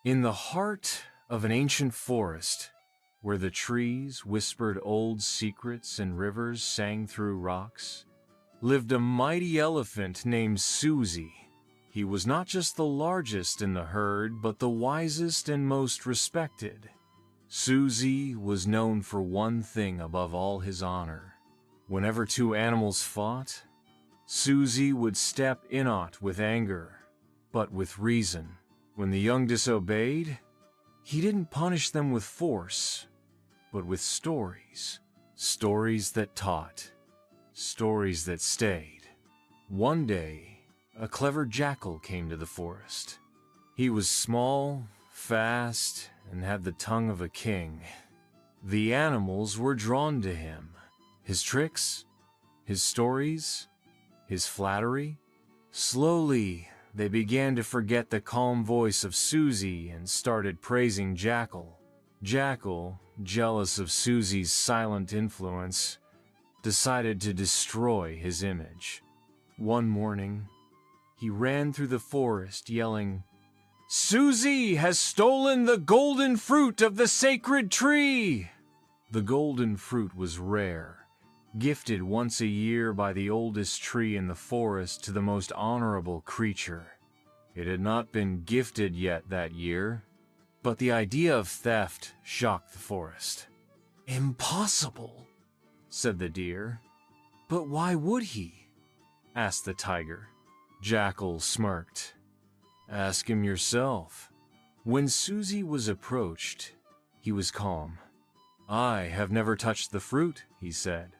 In the heart of an ancient forest, where the trees whispered old secrets and rivers sang through rocks, lived a mighty elephant named Susie. He was not just the largest in the herd, but the wisest and most respected. Susie was known for one thing above all his honor. Whenever two animals fought, Susie would step in it with anger, but with reason. When the young disobeyed, he didn't punish them with force, but with stories. Stories that taught. Stories that stayed. One day, a clever jackal came to the forest. He was small, fast, and had the tongue of a king. The animals were drawn to him. His tricks, his stories, his flattery. Slowly, they began to forget the calm voice of Susie and started praising Jackal. Jackal, jealous of Susie's silent influence, decided to destroy his image. One morning, he ran through the forest yelling, "Susie has stolen the golden fruit of the sacred tree!" The golden fruit was rare, gifted once a year by the oldest tree in the forest to the most honorable creature. It had not been gifted yet that year, but the idea of theft shocked the forest. "Impossible," said the deer. "But why would he?" asked the tiger. Jackal smirked. "Ask him yourself." When Susie was approached, he was calm. "I have never touched the fruit," he said.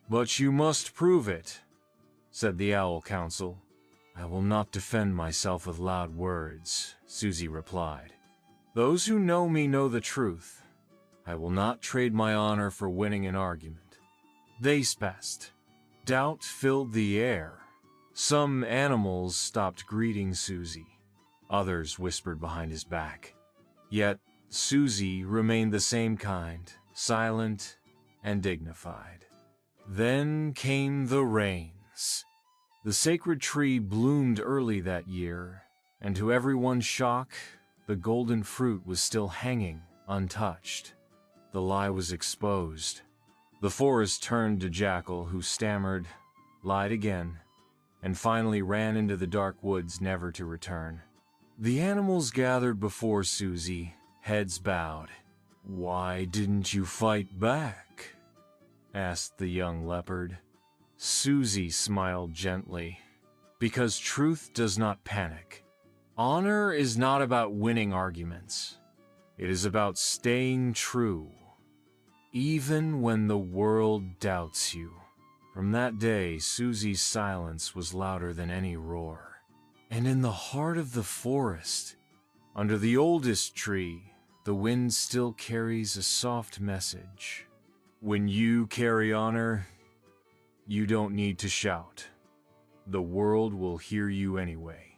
"But you must prove it," said the owl council. "I will not defend myself with loud words," Susie replied. "Those who know me know the truth. I will not trade my honor for winning an argument." Days passed. Doubt filled the air. Some animals stopped greeting Susie. Others whispered behind his back. Yet Susie remained the same kind, silent and dignified. Then came the rains. The sacred tree bloomed early that year, and to everyone's shock, the golden fruit was still hanging untouched. The lie was exposed. The forest turned to Jackal, who stammered, lied again, and finally ran into the dark woods never to return. The animals gathered before Susie, heads bowed. "Why didn't you fight back?" asked the young leopard. Susie smiled gently. "Because truth does not panic. Honor is not about winning arguments. It is about staying true, even when the world doubts you." From that day, Susie's silence was louder than any roar. And in the heart of the forest, under the oldest tree, the wind still carries a soft message. When you carry honor, you don't need to shout. The world will hear you anyway.